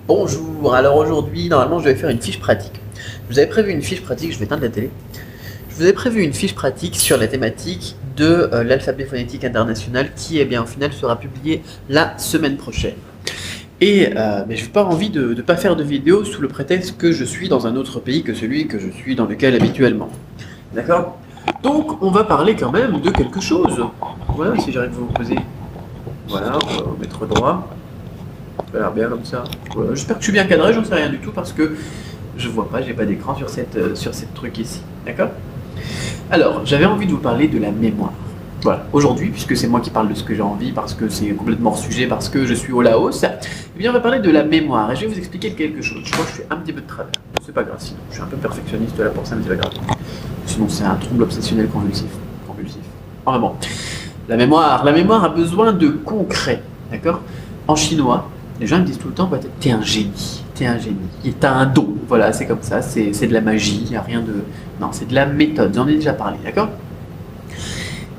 Bonjour, alors aujourd'hui, normalement, je vais faire une fiche pratique. Je vous avais prévu une fiche pratique, je vais éteindre la télé. Je vous avais prévu une fiche pratique sur la thématique de l'alphabet phonétique international qui, eh bien, au final, sera publiée la semaine prochaine. Et mais je n'ai pas envie de ne pas faire de vidéo sous le prétexte que je suis dans un autre pays que celui que je suis dans lequel habituellement. D'accord? Donc, on va parler quand même de quelque chose. Voilà, si j'arrive à vous poser. Voilà, on va mettre droit. Ça a l'air bien comme ça. Voilà. J'espère que je suis bien cadré, j'en sais rien du tout parce que je vois pas, j'ai pas d'écran sur cette truc ici. D'accord? Alors, j'avais envie de vous parler de la mémoire. Voilà, aujourd'hui, puisque c'est moi qui parle de ce que j'ai envie, parce que c'est complètement hors sujet, parce que je suis au Laos, eh bien on va parler de la mémoire et je vais vous expliquer quelque chose. Je crois que je suis un petit peu de travers. C'est pas grave, sinon je suis un peu perfectionniste là pour ça, mais c'est pas grave. Sinon c'est un trouble obsessionnel convulsif. Enfin bon, la mémoire a besoin de concret, d'accord? En chinois, les gens me disent tout le temps, t'es un génie, et t'as un don. Voilà, c'est comme ça, c'est de la magie, il n'y a rien de... Non, c'est de la méthode, j'en ai déjà parlé, d'accord?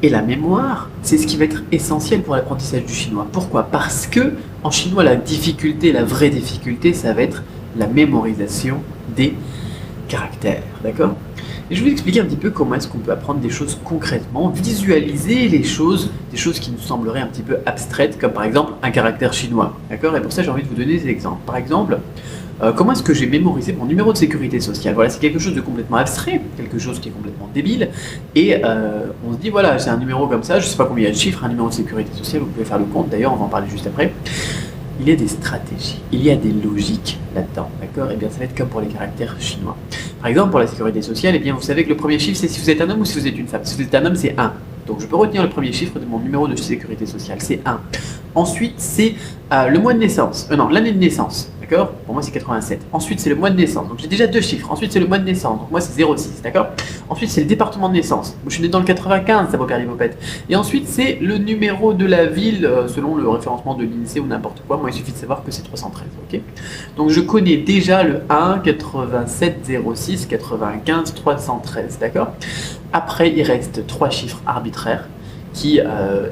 Et la mémoire, c'est ce qui va être essentiel pour l'apprentissage du chinois. Pourquoi? Parce que en chinois, la vraie difficulté, ça va être la mémorisation des caractères, d'accord? Et je vais vous expliquer un petit peu comment est-ce qu'on peut apprendre des choses concrètement, visualiser les choses, des choses qui nous sembleraient un petit peu abstraites, comme par exemple un caractère chinois, d'accord? Et pour ça, j'ai envie de vous donner des exemples. Par exemple, comment est-ce que j'ai mémorisé mon numéro de sécurité sociale? Voilà, c'est quelque chose de complètement abstrait, quelque chose qui est complètement débile, et on se dit, voilà, c'est un numéro comme ça, je ne sais pas combien il y a de chiffres, un numéro de sécurité sociale, vous pouvez faire le compte, d'ailleurs, on va en parler juste après. Il y a des stratégies, il y a des logiques là-dedans, d'accord? Et bien, ça va être comme pour les caractères chinois. Par exemple, pour la sécurité sociale, eh bien, vous savez que le premier chiffre, c'est si vous êtes un homme ou si vous êtes une femme. Si vous êtes un homme, c'est 1. Donc, je peux retenir le premier chiffre de mon numéro de sécurité sociale, c'est 1. Ensuite, c'est le mois de naissance, non, l'année de naissance, d'accord? Pour moi, c'est 87. Ensuite, c'est le mois de naissance, donc j'ai déjà deux chiffres. Ensuite, c'est le mois de naissance, donc moi, c'est 06, d'accord? Ensuite, c'est le département de naissance. Moi, je suis né dans le 95, ça vaut péripopette. Et ensuite, c'est le numéro de la ville, selon le référencement de l'INSEE ou n'importe quoi. Moi, il suffit de savoir que c'est 313, ok? Donc, je connais déjà le 1, 87, 06, 95, 313, d'accord? Après, il reste trois chiffres arbitraires qui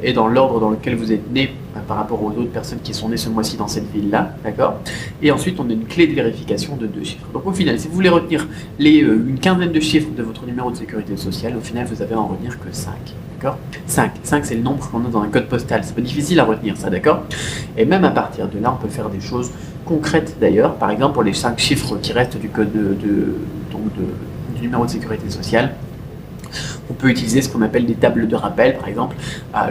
est dans l'ordre dans lequel vous êtes né par rapport aux autres personnes qui sont nées ce mois-ci dans cette ville-là, d'accord? Et ensuite, on a une clé de vérification de deux chiffres. Donc au final, si vous voulez retenir une quinzaine de chiffres de votre numéro de sécurité sociale, au final, vous avez à en retenir que 5, d'accord? 5, c'est le nombre qu'on a dans un code postal. C'est pas difficile à retenir ça, d'accord? Et même à partir de là, on peut faire des choses concrètes d'ailleurs. Par exemple, pour les 5 chiffres qui restent du code du numéro de sécurité sociale, on peut utiliser ce qu'on appelle des tables de rappel, par exemple.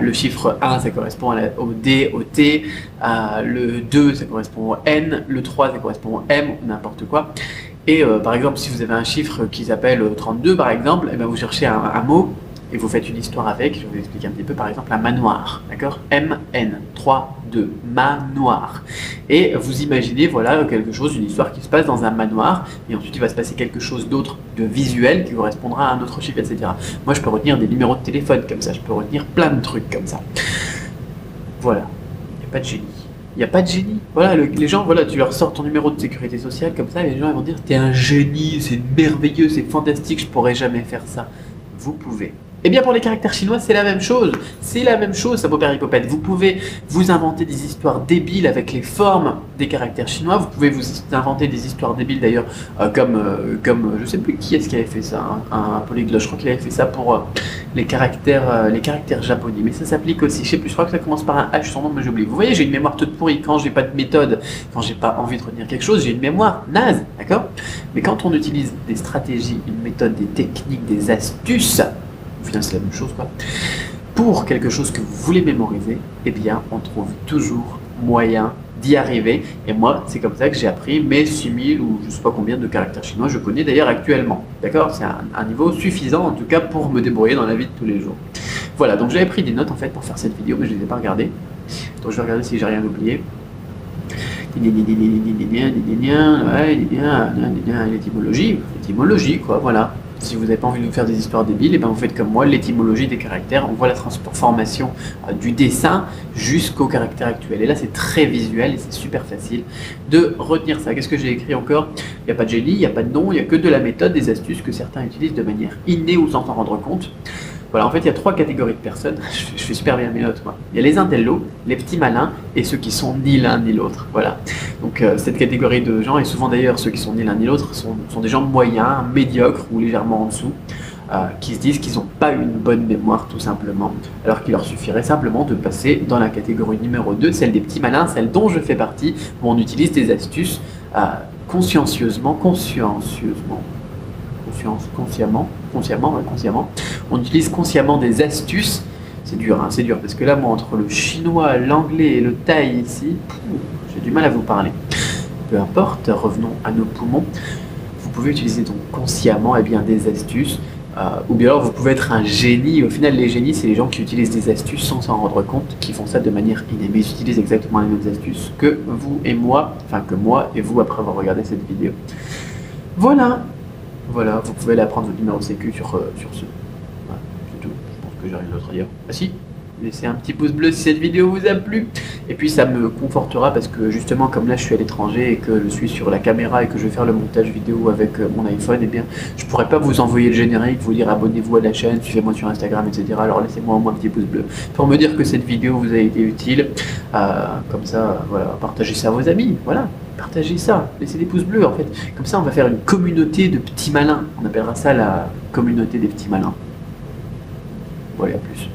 Le chiffre 1, ça correspond au D, au T. Le 2, ça correspond au N. Le 3, ça correspond au M, n'importe quoi. Et par exemple, si vous avez un chiffre qui s'appelle 32, par exemple, et bien vous cherchez un mot et vous faites une histoire avec. Je vais vous expliquer un petit peu, par exemple, un manoir, d'accord? M-N, 3, 2, manoir. Et vous imaginez, voilà, quelque chose, une histoire qui se passe dans un manoir, et ensuite il va se passer quelque chose d'autre de visuel qui correspondra à un autre chiffre, etc. Moi, je peux retenir des numéros de téléphone comme ça, je peux retenir plein de trucs comme ça. Voilà, il n'y a pas de génie. Il n'y a pas de génie. Voilà, les gens, voilà, tu leur sors ton numéro de sécurité sociale comme ça, et les gens ils vont dire, t'es un génie, c'est merveilleux, c'est fantastique, je pourrais jamais faire ça. Vous pouvez. Eh bien pour les caractères chinois, c'est la même chose. C'est la même chose, ça vaut péripopette. Vous pouvez vous inventer des histoires débiles avec les formes des caractères chinois. Vous pouvez vous inventer des histoires débiles d'ailleurs, comme je sais plus qui est-ce qui avait fait ça, un polyglotte. Je crois qu'il avait fait ça pour les caractères japonais. Mais ça s'applique aussi. Je sais plus, je crois que ça commence par un H, son nom, mais j'ai oublié. Vous voyez, j'ai une mémoire toute pourrie. Quand j'ai pas de méthode, quand j'ai pas envie de retenir quelque chose, j'ai une mémoire naze, d'accord? Mais quand on utilise des stratégies, une méthode, des techniques, des astuces, au final, c'est la même chose, quoi. Pour quelque chose que vous voulez mémoriser, eh bien, on trouve toujours moyen d'y arriver. Et moi, c'est comme ça que j'ai appris mes 6000 ou je ne sais pas combien de caractères chinois je connais d'ailleurs actuellement. D'accord? C'est un niveau suffisant, en tout cas, pour me débrouiller dans la vie de tous les jours. Voilà, donc j'avais pris des notes, en fait, pour faire cette vidéo, mais je ne les ai pas regardées. Donc, je vais regarder si j'ai rien oublié. L'étymologie, quoi, voilà. Si vous n'avez pas envie de vous faire des histoires débiles, et ben vous faites comme moi, l'étymologie des caractères. On voit la transformation du dessin jusqu'au caractère actuel. Et là, c'est très visuel et c'est super facile de retenir ça. Qu'est-ce que j'ai écrit encore? Il n'y a pas de génie, il n'y a pas de nom, il n'y a que de la méthode, des astuces que certains utilisent de manière innée ou sans s'en rendre compte. Voilà, en fait, il y a 3 catégories de personnes. Je fais super bien mes notes, moi. Il y a les intellos, les petits malins et ceux qui sont ni l'un ni l'autre. Voilà. Donc, cette catégorie de gens, et souvent d'ailleurs, ceux qui sont ni l'un ni l'autre, sont des gens moyens, médiocres ou légèrement en dessous, qui se disent qu'ils n'ont pas une bonne mémoire, tout simplement, alors qu'il leur suffirait simplement de passer dans la catégorie numéro 2, celle des petits malins, celle dont je fais partie, où on utilise des astuces consciencieusement, on utilise consciemment des astuces. C'est dur, hein, c'est dur, parce que là, moi, entre le chinois, l'anglais et le thaï ici, j'ai du mal à vous parler. Peu importe, revenons à nos poumons. Vous pouvez utiliser donc consciemment bien, des astuces, ou bien alors vous pouvez être un génie. Au final, les génies, c'est les gens qui utilisent des astuces sans s'en rendre compte, qui font ça de manière innée. Mais ils utilisent exactement les mêmes astuces que vous et moi, enfin que moi et vous après avoir regardé cette vidéo. Voilà. Voilà, vous pouvez aller apprendre votre numéro de sécu sur ce. Voilà, c'est tout. Je pense que j'ai rien d'autre à dire. Ah si, laissez un petit pouce bleu si cette vidéo vous a plu. Et puis ça me confortera parce que justement, comme là je suis à l'étranger et que je suis sur la caméra et que je vais faire le montage vidéo avec mon iPhone, eh bien je pourrais pas vous envoyer le générique, vous dire abonnez-vous à la chaîne, suivez-moi sur Instagram, etc. Alors laissez-moi au moins un petit pouce bleu pour me dire que cette vidéo vous a été utile. Comme ça, voilà, partagez ça à vos amis, voilà. Partagez ça, laissez des pouces bleus en fait. Comme ça, on va faire une communauté de petits malins. On appellera ça la communauté des petits malins. Voilà, à plus.